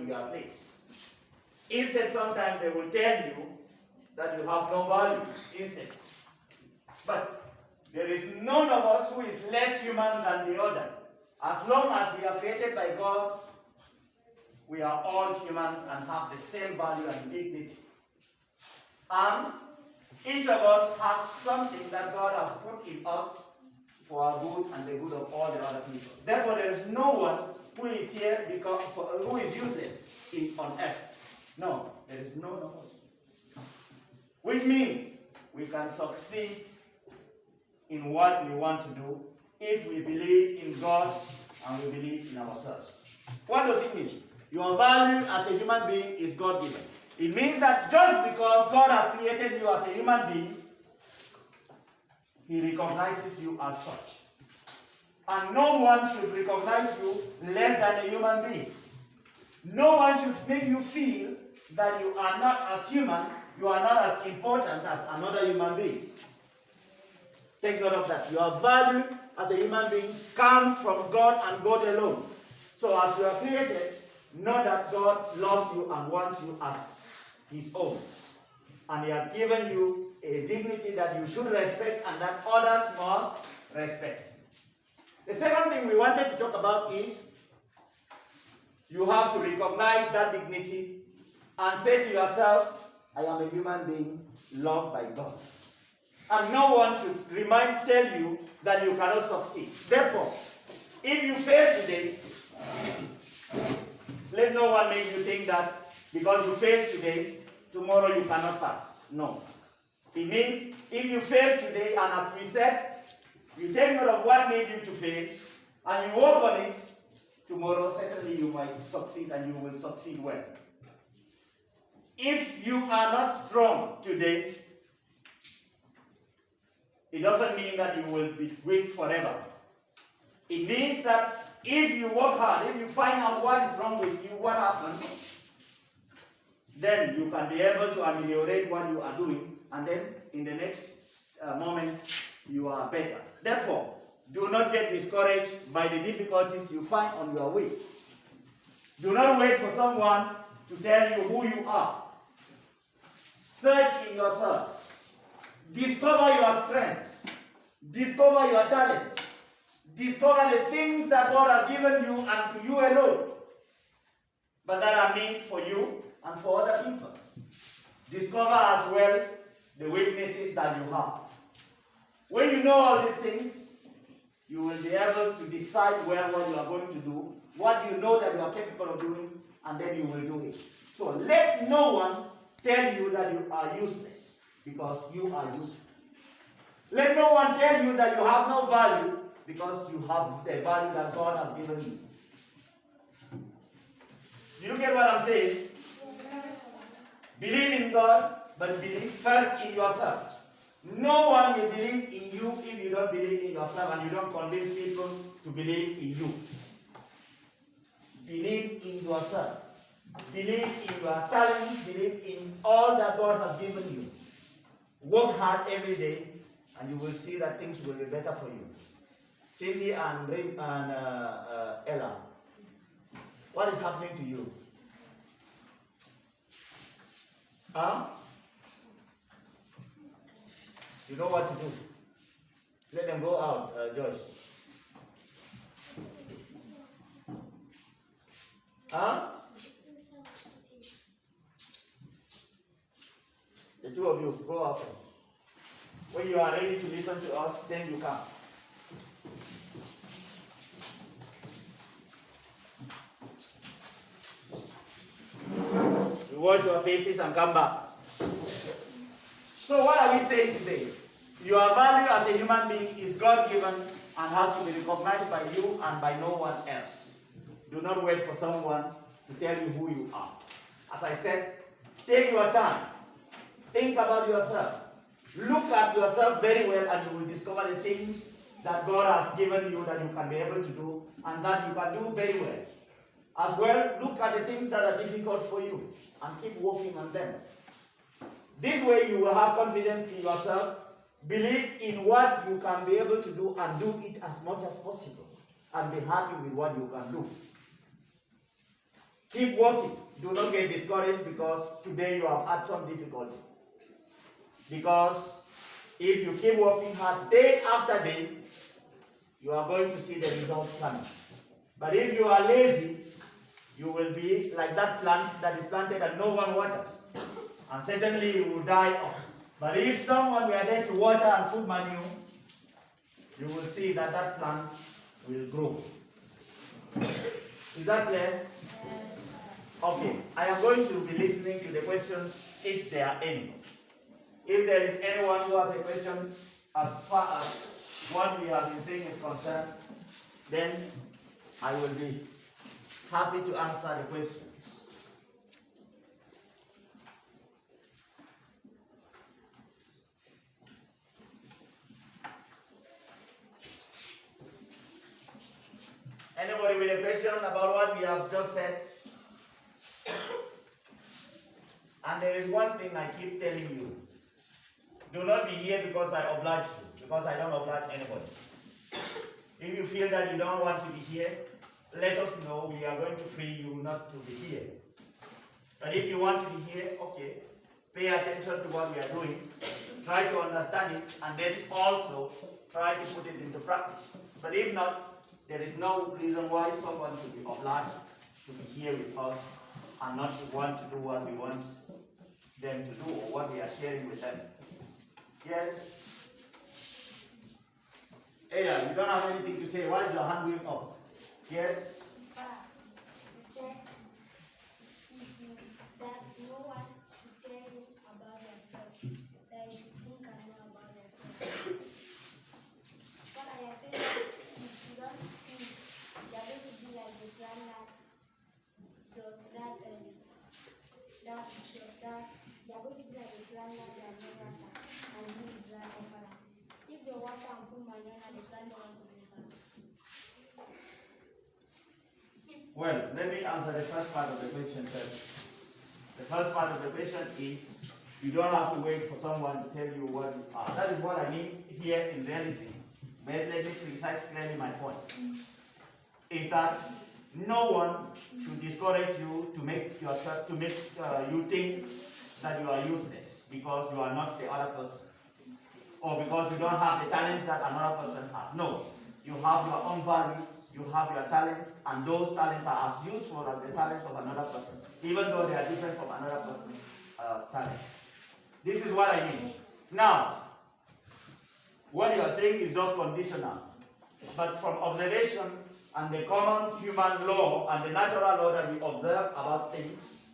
in your place. Instead, sometimes they will tell you that you have no value instead. But there is none of us who is less human than the other. As long as we are created by God, we are all humans and have the same value and dignity. And each of us has something that God has put in us for our good and the good of all the other people. Therefore, there is no one who is here who is useless on earth. No, there is none of us. Which means we can succeed in what we want to do if we believe in God and we believe in ourselves. What does it mean? Your value as a human being is God-given. It means that just because God has created you as a human being, He recognizes you as such. And no one should recognize you less than a human being. No one should make you feel that you are not as human, you are not as important as another human being. Take note of that. Your value as a human being comes from God and God alone. So as you are created, know that God loves you and wants you as His own. And He has given you a dignity that you should respect and that others must respect. The second thing we wanted to talk about is you have to recognize that dignity and say to yourself, I am a human being loved by God. And no one should tell you that you cannot succeed. Therefore, if you fail today, let no one make you think that because you failed today, tomorrow you cannot pass. No. It means if you fail today, and as we said, you take note of what made you to fail, and you work on it, tomorrow certainly you might succeed and you will succeed well. If you are not strong today, it doesn't mean that you will be weak forever. It means that if you work hard, if you find out what is wrong with you, what happened, then you can be able to ameliorate what you are doing, and then in the next moment, you are better. Therefore, do not get discouraged by the difficulties you find on your way. Do not wait for someone to tell you who you are. Search in yourself. Discover your strengths. Discover your talents. Discover the things that God has given you and to you alone, but that are meant for you and for other people. Discover as well the weaknesses that you have. When you know all these things, you will be able to decide well what you are going to do, what you know that you are capable of doing, and then you will do it. So let no one tell you that you are useless, because you are useful. Let no one tell you that you have no value, because you have the value that God has given you. Do you get what I'm saying? Believe in God, but believe first in yourself. No one will believe in you if you don't believe in yourself and you don't convince people to believe in you. Believe in yourself. Believe in your talents. Believe in all that God has given you. Work hard every day and you will see that things will be better for you. Cindy and Ella, what is happening to you? Huh? You know what to do. Let them go out, Joyce. Huh? The two of you, go out. When you are ready to listen to us, then you come. You wash your faces and come back. So what are we saying today? Your value as a human being is God-given and has to be recognized by you and by no one else. Do not wait for someone to tell you who you are. As I said, take your time. Think about yourself. Look at yourself very well and you will discover the things that God has given you that you can be able to do and that you can do very well. As well, look at the things that are difficult for you and keep working on them. This way you will have confidence in yourself, believe in what you can be able to do and do it as much as possible and be happy with what you can do. Keep working. Do not get discouraged because today you have had some difficulty. Because if you keep working hard day after day, you are going to see the results coming. But if you are lazy, you will be like that plant that is planted and no one waters. And certainly you will die off. But if someone were there to water and put manure, you will see that that plant will grow. Is that clear? Okay, I am going to be listening to the questions if there are any. If there is anyone who has a question as far as what we have been saying is concerned, then I will be happy to answer the questions. Anybody with a question about what we have just said? And there is one thing I keep telling you. Do not be here because I oblige you, because I don't oblige anybody. If you feel that you don't want to be here, let us know. We are going to free you not to be here. But if you want to be here, okay, pay attention to what we are doing, try to understand it, and then also try to put it into practice. But if not, there is no reason why someone should be obliged to be here with us and not want to do what we want them to do or what we are sharing with them. Yes? Aya, you don't have anything to say. Why is your hand going up? Yes? You said that no one should tell you about yourself, that you should think and know about yourself. But I said that if you don't think, you are going to be like the plant that does that that you are going to be like the plant that does no water and you will dry over. If the water and put manure and the plant don't want to be back. Well, let me answer the first part of the question first. The first part of the question is, you don't have to wait for someone to tell you what you are. That is what I mean here in reality. But let me precise clearly my point. Is that no one should discourage you to make yourself, you think that you are useless because you are not the other person. Or because you don't have the talents that another person has. No. You have your own value. You have your talents, and those talents are as useful as the talents of another person, even though they are different from another person's talent. This is what I mean. Now, what you are saying is just conditional, but from observation and the common human law and the natural law that we observe about things,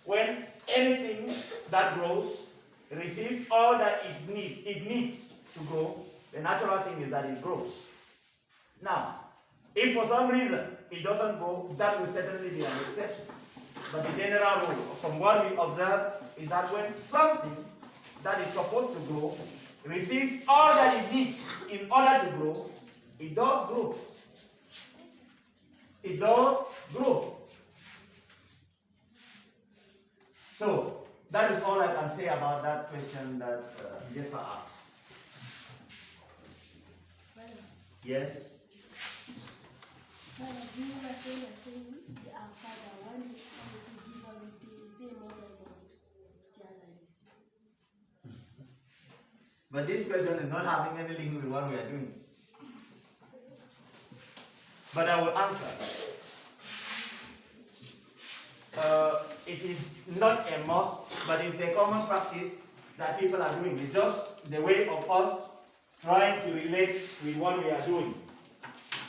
when anything that grows receives all that it needs to grow, the natural thing is that it grows. Now, if for some reason it doesn't grow, that will certainly be an exception. But the general rule, from what we observe, is that when something that is supposed to grow receives all that it needs in order to grow, it does grow. It does grow. So, that is all I can say about that question that Jeff asked. Yes? But you were saying our father, one day, give everything, say more than us. But this question is not having any link with what we are doing. But I will answer. It is not a must, but it's a common practice that people are doing. It's just the way of us trying to relate with what we are doing.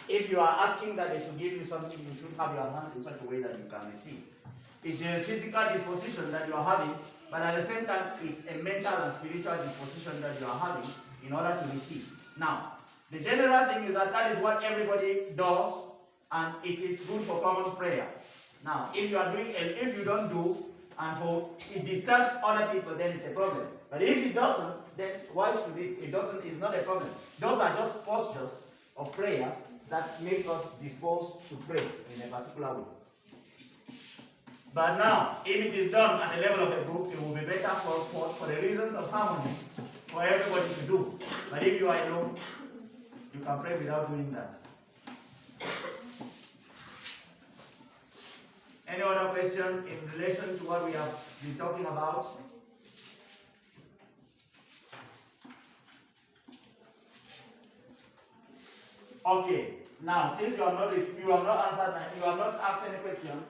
If you are asking that they should give you something, you should have your hands in such a way that you can receive. It's a physical disposition that you are having, but at the same time, it's a mental and spiritual disposition that you are having in order to receive. Now, the general thing is that that is what everybody does, and it is good for common prayer. Now, if you are doing, and if you don't do, and for it disturbs other people, then it's a problem. But if it doesn't, then why should it? It doesn't. It's not a problem. Those are just postures of prayer that make us disposed to pray in a particular way. But now, if it is done at the level of a group, it will be better for the reasons of harmony for everybody to do. But if you are alone, you can pray without doing that. Any other question in relation to what we have been talking about? Okay. Now, since you have not answered, you have not asked any question,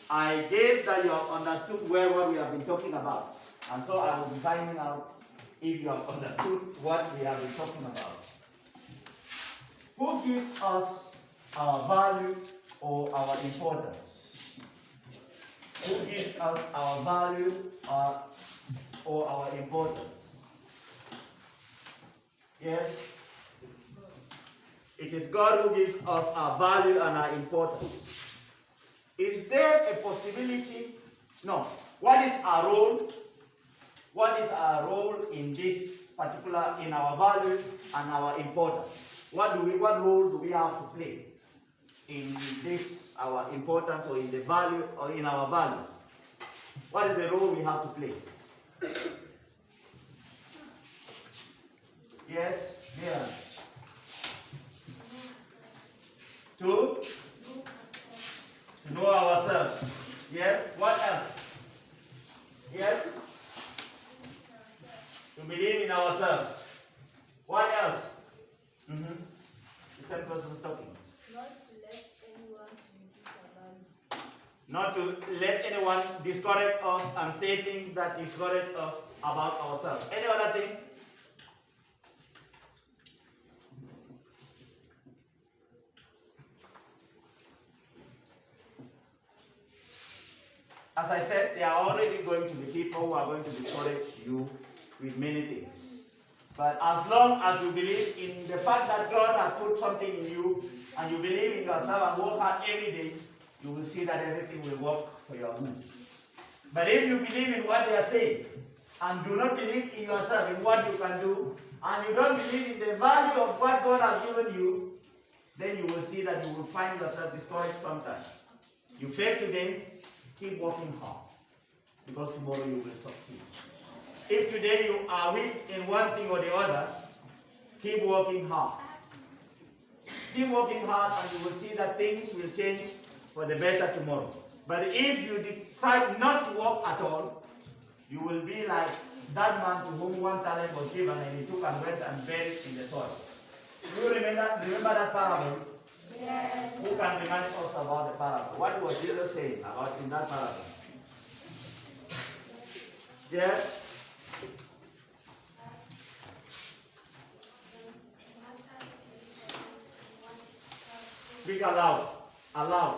I guess that you have understood well what we have been talking about, and so I will be finding out if you have understood what we have been talking about. Who gives us our value or our importance? Who gives us our value or our importance? Yes? It is God who gives us our value and our importance. Is there a possibility? No. What is our role? What is our role in this particular, in our value and our importance? What role do we have to play in this, our importance, or in the value, or in our value? What is the role we have to play? Yes? Yeah. To know ourselves. Yes? What else? Yes? To believe in ourselves. What else? The same person is talking. Not to let anyone discourage us and say things that discourage us about ourselves. Any other thing? As I said, there are already going to be people who are going to discourage you with many things. But as long as you believe in the fact that God has put something in you, and you believe in yourself and work hard every day, you will see that everything will work for your good. But if you believe in what they are saying, and do not believe in yourself, in what you can do, and you don't believe in the value of what God has given you, then you will see that you will find yourself discouraged sometimes. You fail today, keep working hard, because tomorrow you will succeed. If today you are weak in one thing or the other, keep working hard. Keep working hard and you will see that things will change for the better tomorrow. But if you decide not to work at all, you will be like that man to whom one talent was given and he took and went and buried in the soil. Do you remember that parable? Yes. Who can remind us about the parable? What was Jesus saying about in that parable? Yes? Speak aloud. Aloud.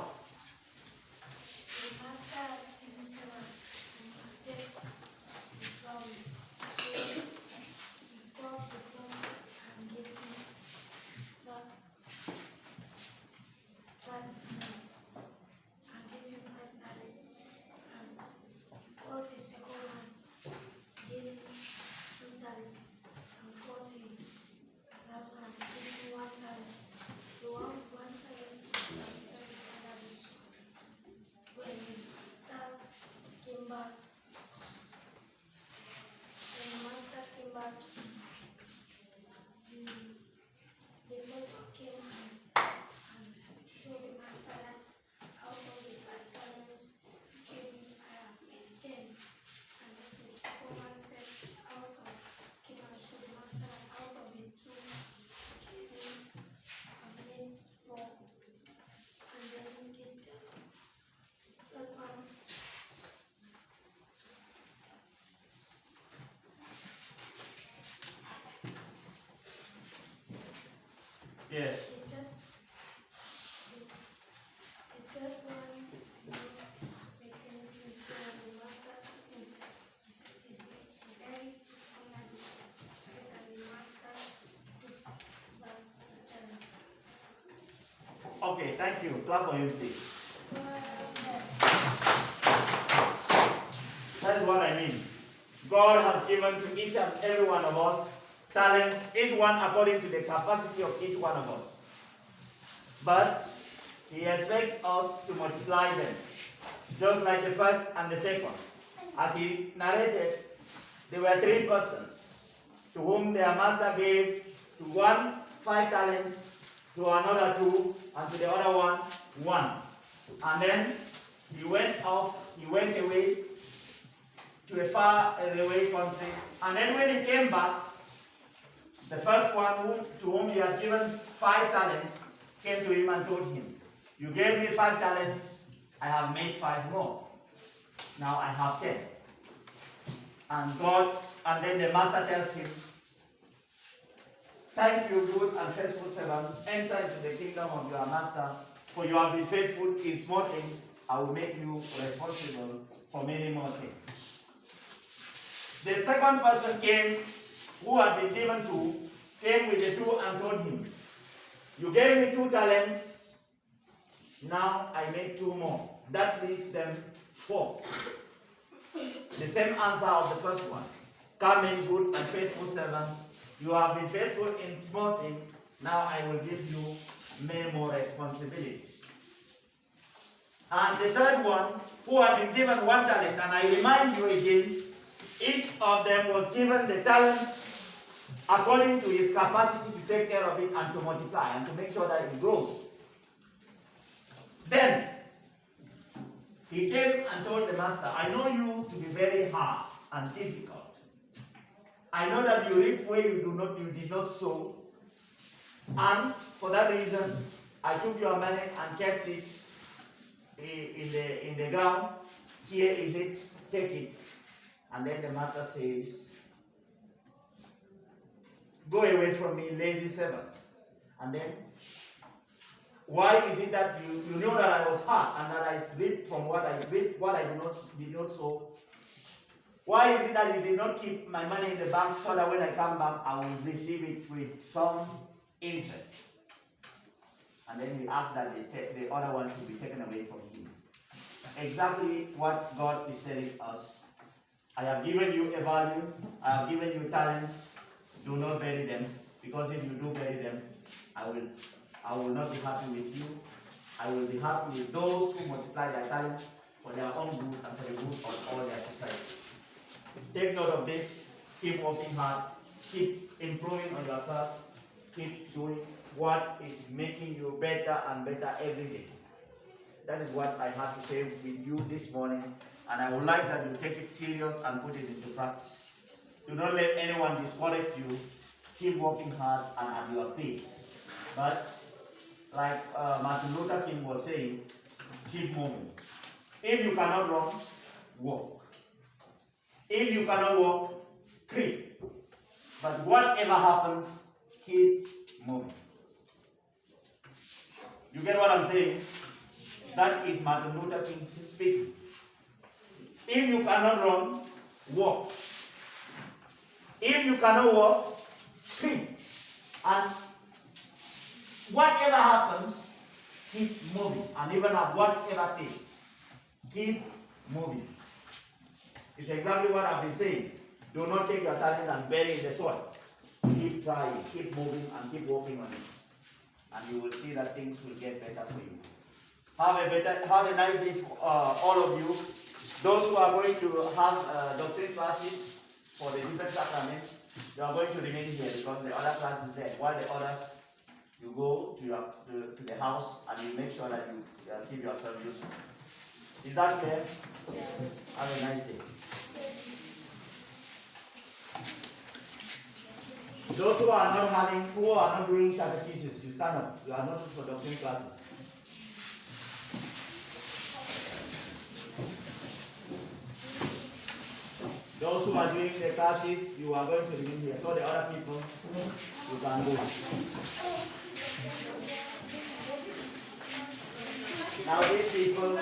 Yes. Okay, thank you. Clap for him, please. That is what I mean. God has given to each and every one of us talents, each one according to the capacity of each one of us. But He expects us to multiply them, just like the first and the second. As he narrated, there were 3 persons to whom their master gave to one 5 talents, to another 2, and to the other one 1. And then he went away to a far away country. And then when he came back, the first one to whom he had given 5 talents came to him and told him, you gave me 5 talents, I have made 5 more. Now I have 10. And then the master tells him, thank you, good and faithful servant, enter into the kingdom of your master, for you have been faithful in small things, I will make you responsible for many more things. The second person came, who had been given 2, came with the 2 and told him, you gave me 2 talents, now I made 2 more. That makes them 4. The same answer of the first one. Come in, good and faithful servant. You have been faithful in small things, now I will give you many more responsibilities. And the third one, who had been given 1 talent, and I remind you again, each of them was given the talents according to his capacity to take care of it and to multiply and to make sure that it grows. Then he came and told the master, I know you to be very hard and difficult. I know that you reap where you did not sow. And for that reason, I took your money and kept it in the ground. Here is it, take it. And then the master says, go away from me, lazy servant. And then, why is it that you know that I was hard and that I reaped from what I did not sow? Why is it that you did not keep my money in the bank so that when I come back, I will receive it with some interest? And then he asked that the other one to be taken away from him. Exactly what God is telling us. I have given you a value, I have given you talents, do not bury them, because if you do bury them, I will not be happy with you. I will be happy with those who multiply their talent for their own good and for the good of all their society. Take note of this, keep working hard, keep improving on yourself, keep doing what is making you better and better every day. That is what I have to say with you this morning. And I would like that you take it serious and put it into practice. Do not let anyone discourage you. Keep working hard and at your pace. But like Martin Luther King was saying, keep moving. If you cannot run, walk. If you cannot walk, creep. But whatever happens, keep moving. You get what I'm saying? That is Martin Luther King speaking. If you cannot run, walk. If you cannot walk, creep. And whatever happens, keep moving. And even at whatever pace, keep moving. It's exactly what I've been saying. Do not take your talent and bury it in the soil. Keep trying, keep moving, and keep working on it. And you will see that things will get better for you. Have a nice day for all of you. Those who are going to have doctrine classes for the different sacraments, you are going to remain here because the other class is there. While the others, you go to the house and you make sure that you keep yourself useful. Is that clear? Yes. Have a nice day. Those who are not doing catechesis, you stand up. You are not for doctrine classes. Those who are doing the classes, you are going to remain here. So the other people, you can go. Now these people